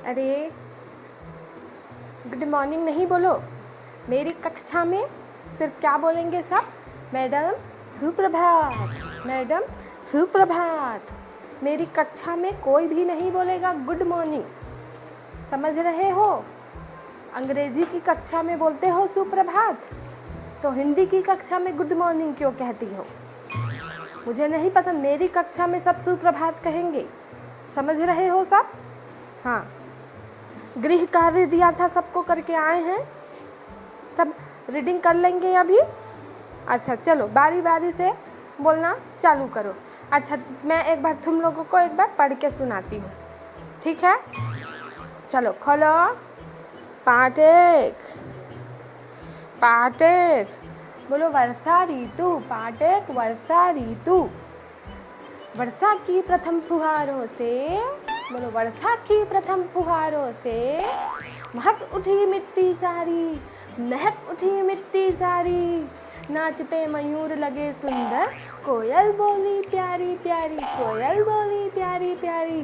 अरे good morning नहीं बोलो। मेरी कक्षा में सिर्फ क्या बोलेंगे सब? मैडम सुप्रभात, मैडम सुप्रभात। मेरी कक्षा में कोई भी नहीं बोलेगा गुड मॉर्निंग, समझ रहे हो? अंग्रेजी की कक्षा में बोलते हो सुप्रभात, तो हिंदी की कक्षा में गुड मॉर्निंग क्यों कहती हो? मुझे नहीं पसंद। मेरी कक्षा में सब सुप्रभात कहेंगे, समझ रहे हो सब? हाँ, गृह कार्य दिया था सबको, करके आए हैं सब? रीडिंग कर लेंगे अभी? अच्छा चलो, बारी बारी से बोलना चालू करो। अच्छा, मैं एक बार तुम लोगों को एक बार पढ़ के सुनाती हूँ, ठीक है? चलो खोलो। पाठ एक, पाठ एक बोलो। वर्षा ऋतु। पाठ एक, वर्षा ऋतु। वर्षा की प्रथम फुहारों से, बोलो, वर्षा की प्रथम फुहारों से महक उठी मिट्टी सारी, महक उठी मिट्टी सारी। नाचते मयूर लगे सुंदर, कोयल बोली प्यारी प्यारी, कोयल बोली प्यारी प्यारी।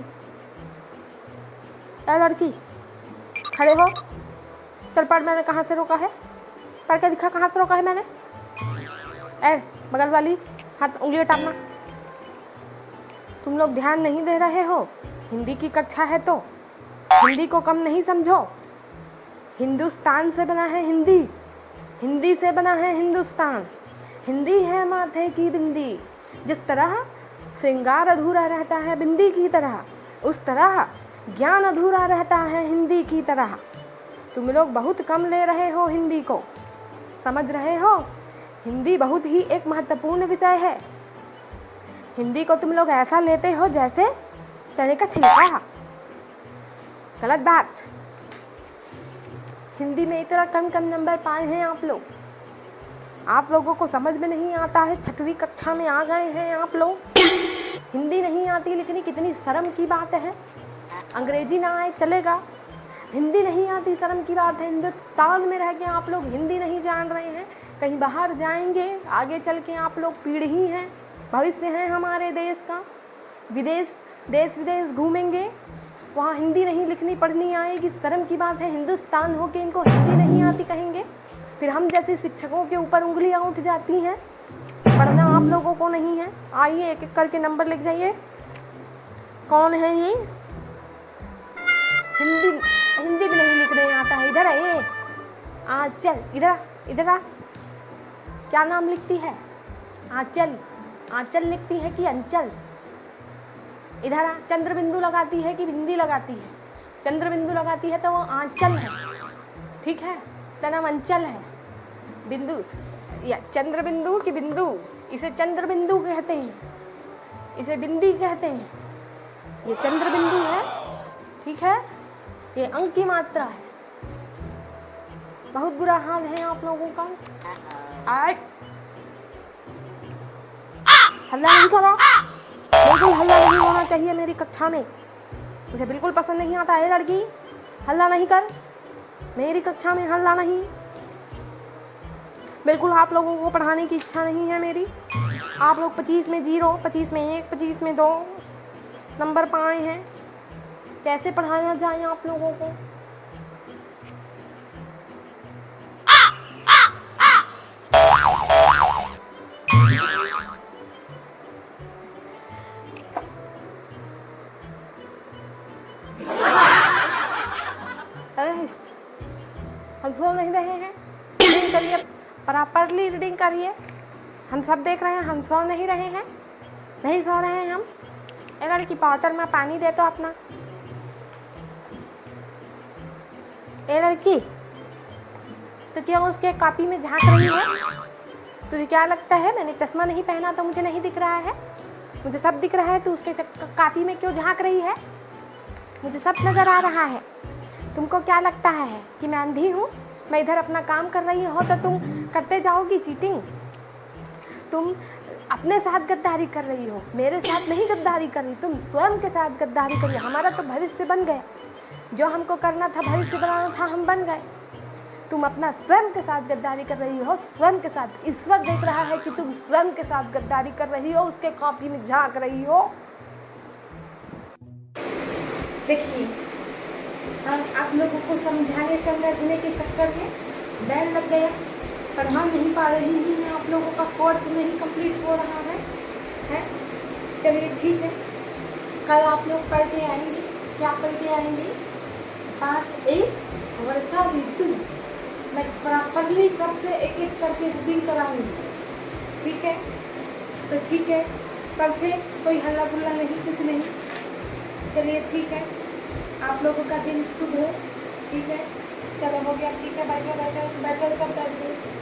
ए लड़की, खड़े हो, चल पढ़। मैंने कहाँ से रोका है? पढ़ के दिखा, कहाँ से रोका है मैंने? ए बगल वाली, हाथ उंगली टापना। तुम लोग ध्यान नहीं दे रहे हो? हिंदी की कक्षा है तो हिंदी को कम नहीं समझो। हिंदुस्तान से बना है हिंदी, हिंदी से बना है हिंदुस्तान। हिंदी है माथे की बिंदी। जिस तरह श्रृंगार अधूरा रहता है बिंदी की तरह, उस तरह ज्ञान अधूरा रहता है हिंदी की तरह। तुम लोग बहुत कम ले रहे हो हिंदी को, समझ रहे हो? हिंदी बहुत ही एक महत्वपूर्ण विषय है। हिंदी को तुम लोग ऐसा लेते हो जैसे चने का छिलका। गलत बात। हिंदी में इतना कम कम नंबर पाए हैं आप लोग। आप लोगों को समझ में नहीं आता है, छठवीं कक्षा में आ गए हैं आप लोग। हिंदी नहीं आती लिखनी, कितनी शर्म की बात है। अंग्रेजी ना आए चलेगा, हिंदी नहीं आती शर्म की बात है। हिंदुस्तान में रह के आप लोग हिंदी नहीं जान रहे हैं। कहीं बाहर जाएंगे आगे चल के, आप लोग पीढ़ी हैं, भविष्य हैं हमारे देश का। विदेश, देश विदेश घूमेंगे, वहाँ हिंदी नहीं लिखनी पढ़नी आएगी, शर्म की बात है। हिंदुस्तान हो के इनको हिंदी नहीं आती कहेंगे, फिर हम जैसे शिक्षकों के ऊपर उंगलियाँ उठ जाती हैं। पढ़ना आप लोगों को नहीं है। आइए एक एक करके नंबर लिख जाइए। कौन है ये? हिंदी हिंदी भी नहीं लिखने आता है। इधर आइए, आंचल, इधर इधर आ। क्या नाम लिखती है? आंचल। आंचल लिखती है कि अंचल? इधर आ। चंद्र बिंदु लगाती है कि बिंदी लगाती है? चंद्र बिंदु लगाती है तो वो आंचल है, ठीक है? तो नाम अंचल है। बिंदु या चंद्र बिंदु की बिंदु, इसे चंद्र बिंदु कहते हैं, इसे बिंदी कहते हैं। ये चंद्र बिंदु है, ठीक है? ये अंक की मात्रा है। बहुत बुरा हाल है आप लोगों का। आए, हल्ला नहीं करो, बिल्कुल हल्ला नहीं होना चाहिए मेरी कक्षा में। मुझे बिल्कुल पसंद नहीं आता है। लड़की, हल्ला नहीं कर, मेरी कक्षा में हल्ला नहीं। बिल्कुल आप लोगों को पढ़ाने की इच्छा नहीं है मेरी। आप लोग 25 में 0, 25 में 1, 25 में 2 नंबर पाए हैं। कैसे पढ़ाया जाए आप लोगों को? हम सो नहीं रहे हैं? रीडिंग करिए, प्रॉपरली रीडिंग करिए। हम सब देख रहे हैं, हम सो नहीं रहे हैं। नहीं सो रहे हैं हम। ए लड़की, पाउडर में पानी दे तो अपना। ए लड़की, तो क्या उसके कॉपी में झांक रही है? तुझे क्या लगता है मैंने चश्मा नहीं पहना तो मुझे नहीं दिख रहा है? मुझे सब दिख रहा है। तो उसके कॉपी में क्यों झांक रही है? मुझे सब नज़र आ रहा है। तुमको क्या लगता है कि मैं अंधी हूँ? मैं इधर अपना काम कर रही हो तो तुम करते जाओगी चीटिंग। तुम अपने साथ गद्दारी कर रही हो, मेरे साथ नहीं गद्दारी कर रही, तुम स्वयं के साथ गद्दारी कर रही हो। हमारा तो भविष्य बन गया, जो हमको करना था, भविष्य बनाना था, हम बन गए। तुम अपना स्वयं के साथ गद्दारी कर रही हो, स्वयं के साथ। ईश्वर देख रहा है कि तुम स्वयं के साथ गद्दारी कर रही हो, उसके कॉपी में झांक रही हो। देखिए, आप लोगों को समझाने समझाने के चक्कर में बैन लग गया, पढ़ा नहीं पा रही हूँ मैं, आप लोगों का कोर्स नहीं कंप्लीट हो रहा है। चलिए ठीक है, कल आप लोग पढ़ के आएंगे। क्या पढ़ के आएंगे? पार्ट 1 वर्षा ऋतु। मैं प्रॉपरली सबसे एक एक करके रीडिंग कराऊंगी, ठीक है? तो ठीक है, कल से कोई हल्ला गुल्ला नहीं, कुछ नहीं। चलिए ठीक है, आप लोगों का दिन शुभ हो, ठीक है? चलो हो गया, ठीक है, बैठो बैठो बैठो सब बैठो।